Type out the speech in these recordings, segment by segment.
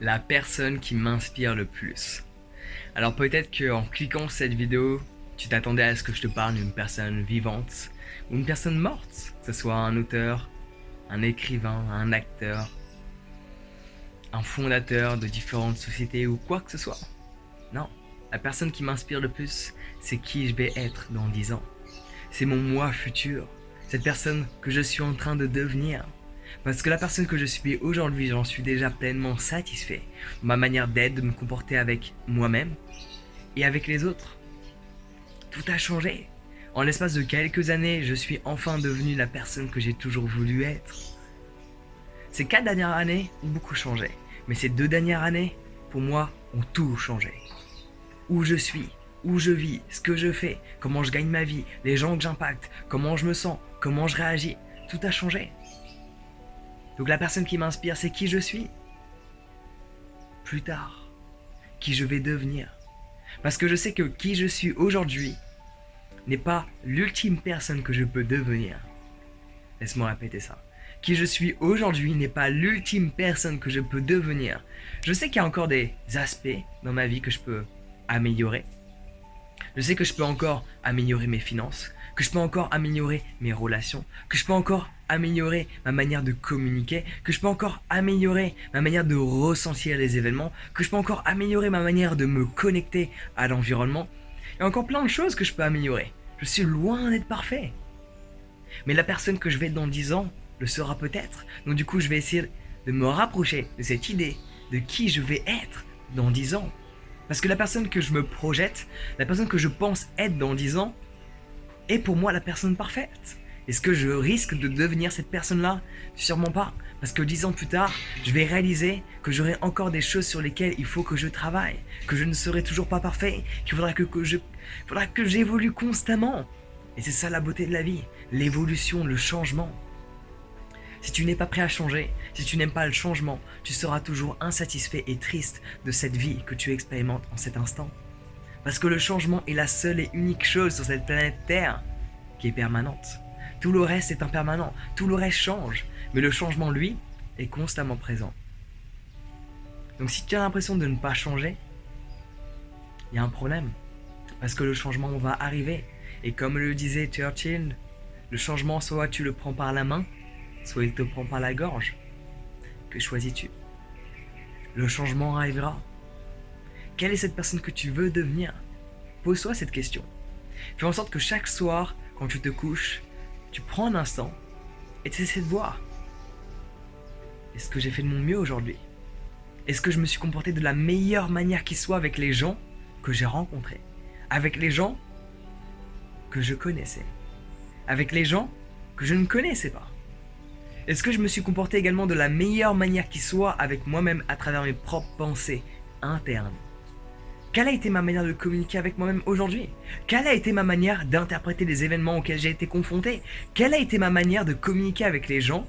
La personne qui m'inspire le plus. Alors peut-être qu'en cliquant cette vidéo, tu t'attendais à ce que je te parle d'une personne vivante ou une personne morte, que ce soit un auteur, un écrivain, un acteur, un fondateur de différentes sociétés ou quoi que ce soit. Non, la personne qui m'inspire le plus, c'est qui je vais être dans 10 ans. C'est mon moi futur, cette personne que je suis en train de devenir. Parce que la personne que je suis aujourd'hui, j'en suis déjà pleinement satisfait. Ma manière d'être, de me comporter avec moi-même et avec les autres. Tout a changé. En l'espace de quelques années, je suis enfin devenu la personne que j'ai toujours voulu être. Ces 4 dernières années ont beaucoup changé. Mais ces 2 dernières années, pour moi, ont tout changé. Où je suis, où je vis, ce que je fais, comment je gagne ma vie, les gens que j'impacte, comment je me sens, comment je réagis, tout a changé. Donc la personne qui m'inspire, c'est qui je suis. Plus tard, qui je vais devenir. Parce que je sais que qui je suis aujourd'hui n'est pas l'ultime personne que je peux devenir. Laisse-moi répéter ça. Qui je suis aujourd'hui n'est pas l'ultime personne que je peux devenir. Je sais qu'il y a encore des aspects dans ma vie que je peux améliorer. Je sais que je peux encore améliorer mes finances, que je peux encore améliorer mes relations, que je peux encore améliorer ma manière de communiquer, que je peux encore améliorer ma manière de ressentir les événements, que je peux encore améliorer ma manière de me connecter à l'environnement. Il y a encore plein de choses que je peux améliorer. Je suis loin d'être parfait. Mais la personne que je vais être dans 10 ans le sera peut-être. Donc du coup, je vais essayer de me rapprocher de cette idée de qui je vais être dans 10 ans. Parce que la personne que je me projette, la personne que je pense être dans 10 ans, est pour moi la personne parfaite. Est-ce que je risque de devenir cette personne-là? Sûrement pas. Parce que 10 ans plus tard, je vais réaliser que j'aurai encore des choses sur lesquelles il faut que je travaille, que je ne serai toujours pas parfait, qu'il faudra que j'évolue constamment. Et c'est ça la beauté de la vie, l'évolution, le changement. Si tu n'es pas prêt à changer, si tu n'aimes pas le changement, tu seras toujours insatisfait et triste de cette vie que tu expérimentes en cet instant. Parce que le changement est la seule et unique chose sur cette planète Terre qui est permanente. Tout le reste est impermanent, tout le reste change, mais le changement, lui, est constamment présent. Donc si tu as l'impression de ne pas changer, il y a un problème. Parce que le changement va arriver. Et comme le disait Churchill, le changement, soit tu le prends par la main, soit il te prend par la gorge. Que choisis-tu? Le changement arrivera. Quelle est cette personne que tu veux devenir? Pose-toi cette question. Fais en sorte que chaque soir, quand tu te couches, tu prends un instant et tu essaies de voir. Est-ce que j'ai fait de mon mieux aujourd'hui? Est-ce que je me suis comporté de la meilleure manière qui soit avec les gens que j'ai rencontrés? Avec les gens que je connaissais? Avec les gens que je ne connaissais pas? Est-ce que je me suis comporté également de la meilleure manière qui soit avec moi-même à travers mes propres pensées internes? Quelle a été ma manière de communiquer avec moi-même aujourd'hui? Quelle a été ma manière d'interpréter les événements auxquels j'ai été confronté? Quelle a été ma manière de communiquer avec les gens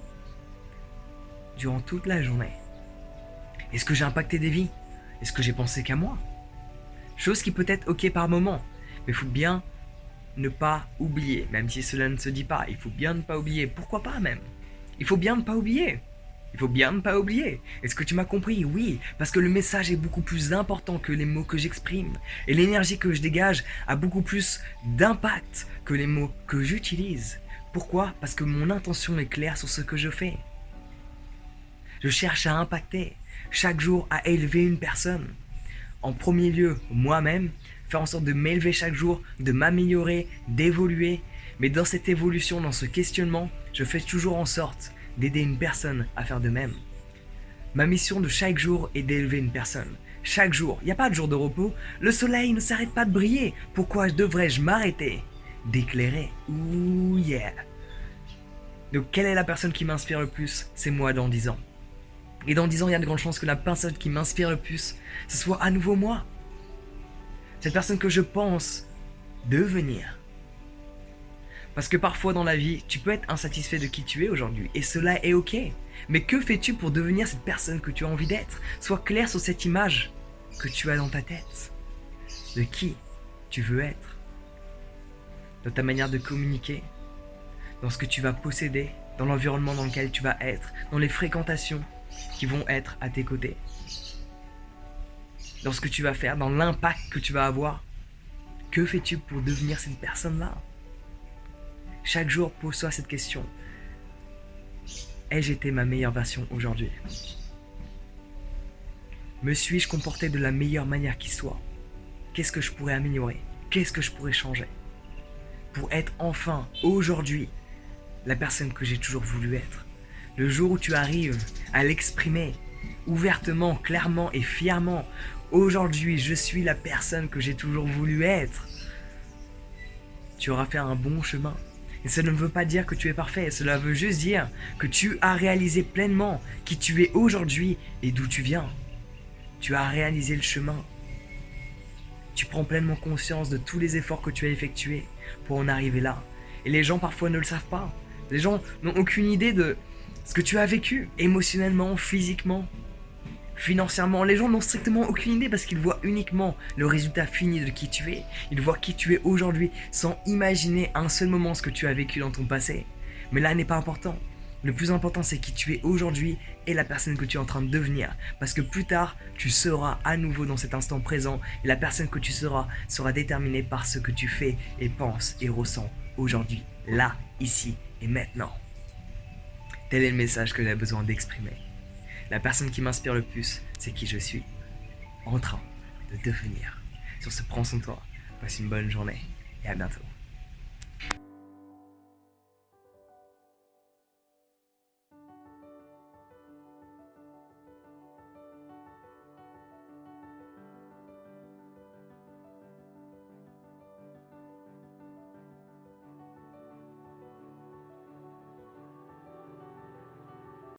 durant toute la journée? Est-ce que j'ai impacté des vies? Est-ce que j'ai pensé qu'à moi? Chose qui peut être ok par moment, mais il faut bien ne pas oublier, même si cela ne se dit pas, il faut bien ne pas oublier, pourquoi pas même? Il faut bien ne pas oublier. Il faut bien ne pas oublier. Est-ce que tu m'as compris? Oui, parce que le message est beaucoup plus important que les mots que j'exprime. Et l'énergie que je dégage a beaucoup plus d'impact que les mots que j'utilise. Pourquoi? Parce que mon intention est claire sur ce que je fais. Je cherche à impacter, chaque jour à élever une personne. En premier lieu, moi-même, faire en sorte de m'élever chaque jour, de m'améliorer, d'évoluer. Mais dans cette évolution, dans ce questionnement, je fais toujours en sorte d'aider une personne à faire de même. Ma mission de chaque jour est d'élever une personne. Chaque jour, il n'y a pas de jour de repos, le soleil ne s'arrête pas de briller. Pourquoi devrais-je m'arrêter d'éclairer? Ouh yeah. Donc quelle est la personne qui m'inspire le plus? C'est moi dans 10 ans. Et dans 10 ans, il y a de grandes chances que la personne qui m'inspire le plus, ce soit à nouveau moi. Cette personne que je pense devenir. Parce que parfois dans la vie, tu peux être insatisfait de qui tu es aujourd'hui, et cela est ok. Mais que fais-tu pour devenir cette personne que tu as envie d'être? Sois clair sur cette image que tu as dans ta tête, de qui tu veux être, dans ta manière de communiquer, dans ce que tu vas posséder, dans l'environnement dans lequel tu vas être, dans les fréquentations qui vont être à tes côtés. dans ce que tu vas faire, dans l'impact que tu vas avoir. Que fais-tu pour devenir cette personne-là? Chaque jour, pose-toi cette question. Ai-je été ma meilleure version aujourd'hui? Me suis-je comporté de la meilleure manière qui soit? Qu'est-ce que je pourrais améliorer? Qu'est-ce que je pourrais changer? Pour être enfin, aujourd'hui, la personne que j'ai toujours voulu être. Le jour où tu arrives à l'exprimer ouvertement, clairement et fièrement, aujourd'hui, je suis la personne que j'ai toujours voulu être. Tu auras fait un bon chemin. Et ça ne veut pas dire que tu es parfait, cela veut juste dire que tu as réalisé pleinement qui tu es aujourd'hui et d'où tu viens. Tu as réalisé le chemin. Tu prends pleinement conscience de tous les efforts que tu as effectués pour en arriver là. Et les gens parfois ne le savent pas. Les gens n'ont aucune idée de ce que tu as vécu émotionnellement, physiquement, financièrement. Les gens n'ont strictement aucune idée parce qu'ils voient uniquement le résultat fini de qui tu es. Ils voient qui tu es aujourd'hui sans imaginer un seul moment ce que tu as vécu dans ton passé. Mais là n'est pas important. Le plus important, c'est qui tu es aujourd'hui et la personne que tu es en train de devenir. Parce que plus tard, tu seras à nouveau dans cet instant présent et la personne que tu seras sera déterminée par ce que tu fais et penses et ressens aujourd'hui, là, ici et maintenant. Tel est le message que j'ai besoin d'exprimer. La personne qui m'inspire le plus, c'est qui je suis, en train de devenir. Sur ce, prends soin de toi, passe une bonne journée et à bientôt.